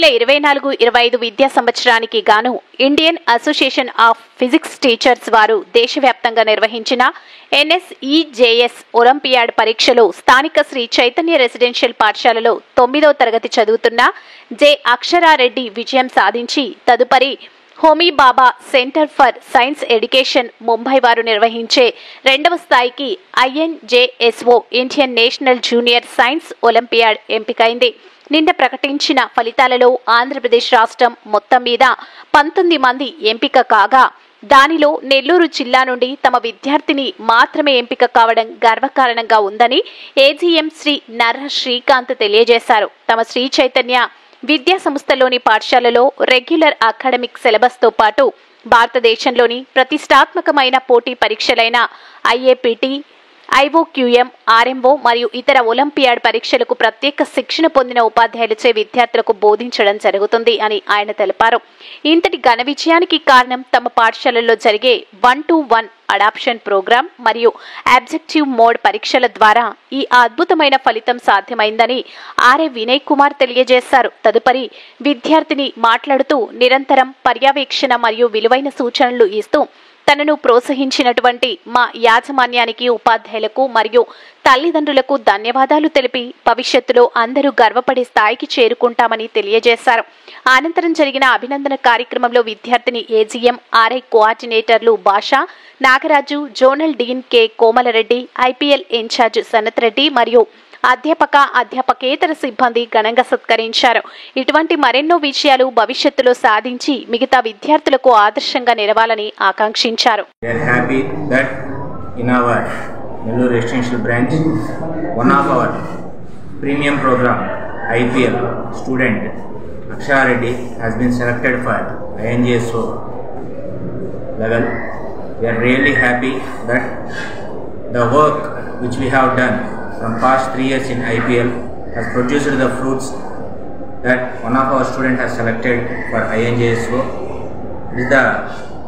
2024-25 విద్యా సంవత్సరానికి గాను Indian association of physics teachers వారు దేశవ్యాప్తంగా నిర్వహించిన NSEJS ఒలింపియాడ్ పరీక్షలో స్థానిక శ్రీ చైతన్య రెసిడెన్షియల్ పాఠశాలలో 9వ తరగతి చదువుతున్న జె అక్షరారెడ్డి విజయం సాధించి తదుపరి Homi Bhabha centre for science education Mumbai వారు నిర్వహించే 2వ స్థాయికి INJSO Indian national junior science olympiad ఎంపికైంది. నిన్న ప్రకటించిన ఫలితాలలో ఆంధ్రప్రదేశ్ రాష్ట్రం మొత్తం మీద 19 మంది ఎంపిక కాగా దానిలో నెల్లూరు జిల్లా నుండి తమ విద్యార్థిని మాత్రమే ఎంపిక కావడం గర్వకారణంగా ఉందని AGM శ్రీ నర్ర శ్రీకాంత్ తెలియజేశారు. తమ శ్రీ చైతన్య విద్యా సంస్థలోని పాఠశాలలో రెగ్యులర్ అకాడమిక్ సిలబస్ తో పాటు భారతదేశంలోని ప్రతిష్టాత్మకమైన పోటీ పరీక్షలైన IAPT, IOQM, RMO మరియు ఇతర ఒలింపియాడ్ పరీక్షలకు ప్రత్యేక శిక్షణ పొందిన ఉపాధ్యాయులచే విద్యార్థులకు బోధించడం జరుగుతుంది అని ఆయన తెలిపారు. ఇంతటి ఘన విజయానికి కారణం తమ పాఠశాలల్లో జరిగే 1-to-1 అడాప్షన్ ప్రోగ్రాం మరియు ఆబ్జెక్టివ్ మోడ్ పరీక్షల ద్వారా ఈ అద్భుతమైన ఫలితం సాధ్యమైందని ఆర్ఏ వినయ్ కుమార్ తెలియజేశారు. తదుపరి విద్యార్థిని మాట్లాడుతూ నిరంతరం పర్యవేక్షణ మరియు విలువైన సూచనలు ఇస్తూ తనను ప్రోత్సహించినటువంటి మా యాజమాన్యానికి, ఉపాధ్యాయులకు మరియు తల్లిదండ్రులకు ధన్యవాదాలు తెలిపి భవిష్యత్తులో అందరూ గర్వపడే స్థాయికి చేరుకుంటామని తెలియజేశారు. అనంతరం జరిగిన అభినందన కార్యక్రమంలో విద్యార్థిని AGM, RI కోఆర్డినేటర్లు Basha, Nagaraju, zonal dean K Komalareddy, IPL incharge Sanath Reddy మరియు అధ్యాపకేతర సిబ్బంది ఘనంగా సత్కరించారు. ఇటువంటి మరెన్నో విషయాలు భవిష్యత్తులో సాధించి మిగతా విద్యార్థులకు ఆదర్శంగా నిలవాలని ఆకాంక్షించారు. In our Nellore Residential branch, one of our premium program IPL student Akshara Reddy has been selected for INJSO level. We are really happy that the work which we have done from past 3 years in IPL has produced the fruits that one of our students has selected for INJSO. It is the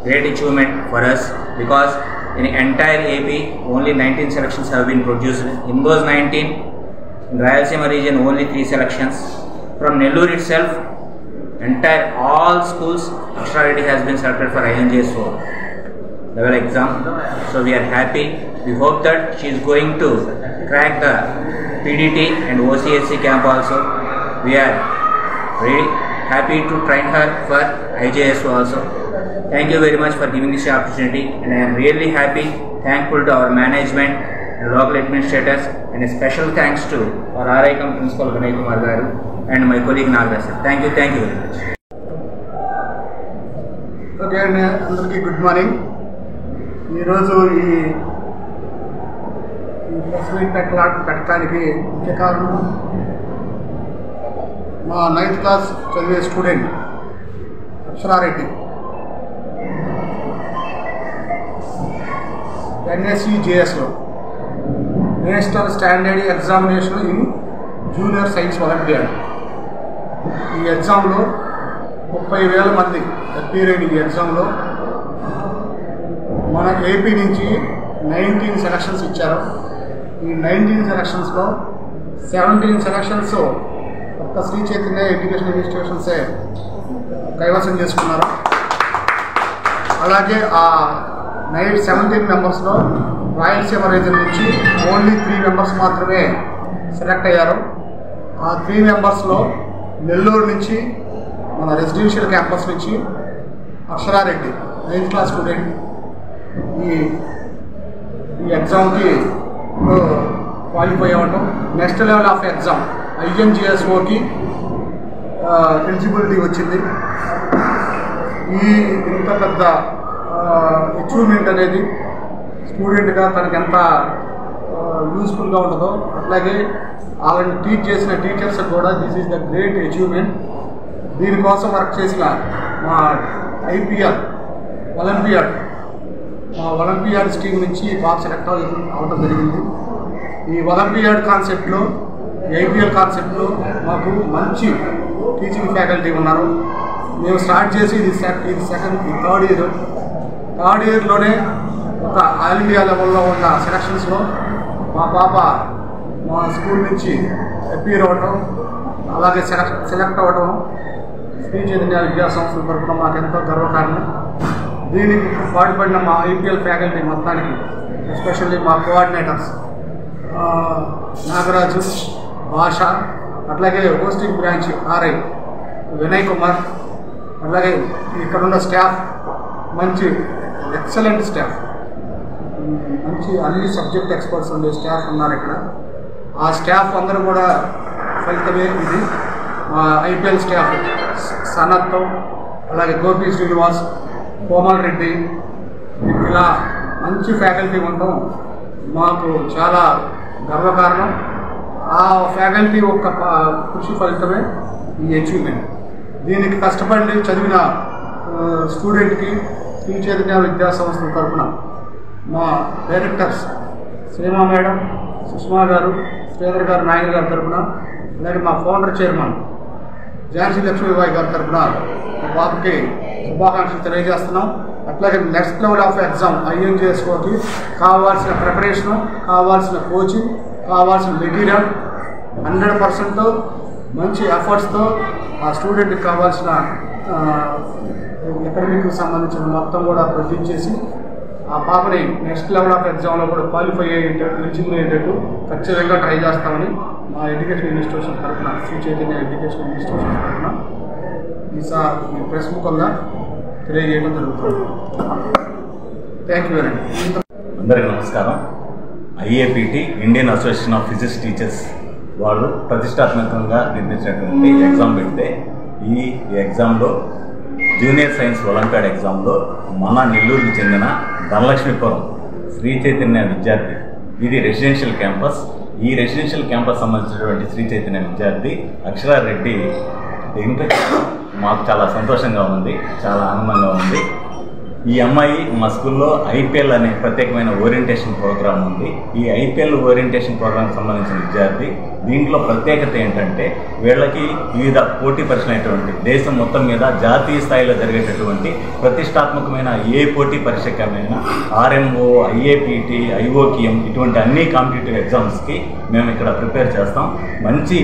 great achievement for us because in entire AP only 19 selections have been produced. In those 19, in Rayalaseema region only 3 selections. From Nellore itself, entire all schools Akshara Reddy has been selected for INJSO level exam. So we are happy. We hope that she is going to crack the PDT and OCSC camp also. We are very happy to train her for IJSO also. Thank you very much for giving this opportunity, and I am really happy, thankful to our management and local administrators, and a special thanks to our RICOM principal Vinay Kumar garu and my colleague Nagaraj. Thank you very much. Okay, andarki good morning. ఈ రోజు ఈ press meet పెట్టడానికి ముఖ్య కారణం మా 9th class చదివే student Akshara Reddy NSEJSలో national standard examination in junior science olympiad. ఈ ఎగ్జామ్లో 30,000 మంది అపీర్ అయిన ఈ ఎగ్జామ్లో మన AP నుంచి 19 సెలక్షన్స్ ఇచ్చారు. ఈ 19 సెలక్షన్స్లో 17 సెలక్షన్స్ ఒక్క శ్రీ చైతన్య ఎడ్యుకేషన్ ఇన్స్టిట్యూషన్సే కైవసం చేసుకున్నారు. అలాగే ఆ 17 మెంబర్స్లో రాయలసీమ రీజన్ నుంచి ఓన్లీ 3 మెంబర్స్ మాత్రమే సెలెక్ట్ అయ్యారు. ఆ 3 మెంబర్స్లో నెల్లూరు నుంచి మన రెసిడెన్షియల్ క్యాంపస్ నుంచి అక్షరారెడ్డి 9th క్లాస్ స్టూడెంట్ ఈ ఎగ్జామ్కి క్వాలిఫై అవ్వటం, నెక్స్ట్ లెవెల్ ఆఫ్ ఎగ్జామ్ INJSOకి ఎలిజిబిలిటీ వచ్చింది. ఇంత పెద్ద అచీవ్మెంట్ అనేది స్టూడెంట్గా తనకు ఎంత యూస్ఫుల్గా ఉంటుందో అట్లాగే వాళ్ళని టీచ్ చేసిన టీచర్స్ కూడా this is the great achievement. దీనికోసం వర్క్ చేసిన మా IPL ఒలింపియాడ్ స్కీమ్ నుంచి బాగా సెలెక్ట్ అవ్వడం జరిగింది. ఈ ఒలింపియాడ్ కాన్సెప్ట్లో, IPL కాన్సెప్ట్లో మాకు మంచి టీచింగ్ ఫ్యాకల్టీ ఉన్నారు. మేము స్టార్ట్ చేసి ఇది థర్డ్ ఇయర్లోనే ఒక ఆల్ ఇండియా లెవెల్లో ఉన్న సెలక్షన్స్లో మా పాప మా స్కూల్ నుంచి అపీర్ అవ్వటం, అలాగే సెలెక్ట్ అవ్వటం శ్రీ చైతన్య విద్యా సంస్థల తరఫున మాకెంతో గర్వకారణం. దీనికి పాటుపడిన మా ఐపీఎల్ ఫ్యాకల్టీ మొత్తానికి, ఎస్పెషల్లీ మా కోఆర్డినేటర్స్ నాగరాజు, భాష, అట్లాగే hosting branch RI Vinay Kumar, అట్లాగే ఇక్కడున్న స్టాఫ్ మంచి ఎక్సలెంట్ స్టాఫ్, మంచి అన్ని సబ్జెక్ట్ ఎక్స్పర్ట్స్ ఉండే స్టాఫ్ ఉన్నారు ఇక్కడ. ఆ స్టాఫ్ అందరూ కూడా ఫలితమే ఇది. మా ఐపీఎల్ స్టాఫ్ సనత్, అలాగే గోపి శ్రీనివాస్, కోమల్ రెడ్డి, ఇలా మంచి ఫ్యాకల్టీ ఉండటం మాకు చాలా గర్వకారణం. ఆ ఫ్యాకల్టీ యొక్క కృషి ఫలితమే ఈ అచీవ్మెంట్. దీనికి కష్టపడి చదివిన స్టూడెంట్కి శ్రీ చైతన్య విద్యా సంస్థల తరఫున మా డైరెక్టర్స్ శ్రీమా మేడం, సుష్మా గారు, శ్రీధర్ గారు, నాయకులు గారి తరఫున, అలాగే మా ఫౌండర్ చైర్మన్ ఝాన్సీ లక్ష్మీబాయి గారి తరఫున మా బాబుకి శుభాకాంక్షలు తెలియజేస్తున్నాం. అట్లాగే నెక్స్ట్ లెవెల్ ఆఫ్ ఎగ్జామ్ ఐఎన్జిఎస్ఓకి కావాల్సిన ప్రిపరేషను, కావాల్సిన కోచింగ్, కావాల్సిన మెటీరియల్ 100% మంచి ఎఫర్ట్స్తో ఆ స్టూడెంట్కి కావాల్సిన అకాడమిక్కి సంబంధించిన మొత్తం కూడా ప్రొడ్యూస్ చేసి ఆ పాపని నెక్స్ట్ లెవెల్ ఆఫ్ ఎగ్జామ్లో కూడా క్వాలిఫై అయ్యేటట్టు, ఎలిజిబుల్ అయ్యేటట్టు ఖచ్చితంగా ట్రై చేస్తామని మా ఎడ్యుకేషన్ ఇన్స్టిట్యూషన్ తరఫున, శ్రీ చైతన్య ఎడ్యుకేషన్ ఇన్స్టిట్యూషన్ తరఫున ఈ ప్రెస్ ముఖంగా తెలియజేయడం జరుగుతుంది. Thank you very much. అందరికీ నమస్కారం. IAPT Indian association of physics teachers వాళ్ళు ప్రతిష్టాత్మకంగా నిర్మించినటువంటి ఎగ్జామ్ పెడితే ఈ ఎగ్జామ్లో జూనియర్ సైన్స్ ఒలింపియాడ్ ఎగ్జామ్లో మన నెల్లూరుకి చెందిన ధనలక్ష్మీపురం శ్రీ చైతన్య విద్యార్థి, ఇది రెసిడెన్షియల్ క్యాంపస్. ఈ రెసిడెన్షియల్ క్యాంపస్ సంబంధించినటువంటి శ్రీ చైతన్య విద్యార్థి అక్షరారెడ్డి ఇంటర్ మాకు చాలా సంతోషంగా ఉంది, చాలా ఆనందంగా ఉంది. ఈ అమ్మాయి మా స్కూల్లో ఐపీఎల్ అనే ప్రత్యేకమైన ఓరియంటేషన్ ప్రోగ్రామ్ ఉంది. ఈ ఐపీఎల్ ఓరియంటేషన్ ప్రోగ్రామ్కి సంబంధించిన విద్యార్థి. దీంట్లో ప్రత్యేకత ఏంటంటే వీళ్ళకి వివిధ పోటీ పరీక్షలైనటువంటి దేశం మొత్తం మీద జాతీయ స్థాయిలో జరిగేటటువంటి ప్రతిష్టాత్మకమైన ఏ పోటీ పరీక్షకమైనా ఆర్ఎంఓ, ఐఏపీటీ, ఐఓకిఎం ఇటువంటి అన్ని కాంపిటేటివ్ ఎగ్జామ్స్కి మేము ఇక్కడ ప్రిపేర్ చేస్తాం. మంచి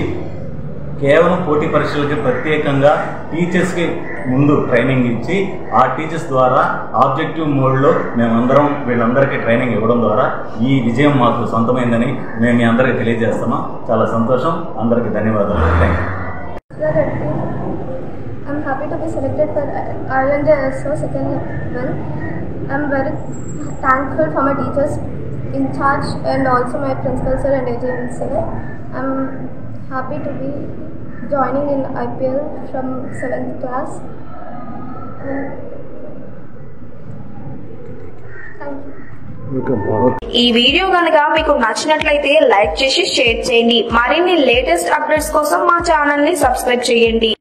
కేవలం పోటీ పరీక్షలకి ప్రత్యేకంగా టీచర్స్కి ముందు ట్రైనింగ్ ఇచ్చి ఆ టీచర్స్ ద్వారా ఆబ్జెక్టివ్ మోడ్లో మేమందరం వీళ్ళందరికీ ట్రైనింగ్ ఇవ్వడం ద్వారా ఈ విజయం మాకు సొంతమైందని మేము మీ అందరికీ తెలియజేస్తున్నాం. చాలా సంతోషం. అందరికీ ధన్యవాదాలు. Thank you. I'm happy to be selected for INJSO second level. I'm very thankful for my teachers in charge and also my principal sir and AGM sir. I'm happy to be joining in IPL from 7th class. Thank you. ఈ video కనుక మీకు నచ్చినట్లయితే like చేసి share చేయండి. మరిన్ని latest updates కోసం మా channel ని సబ్స్క్రైబ్ చేయండి.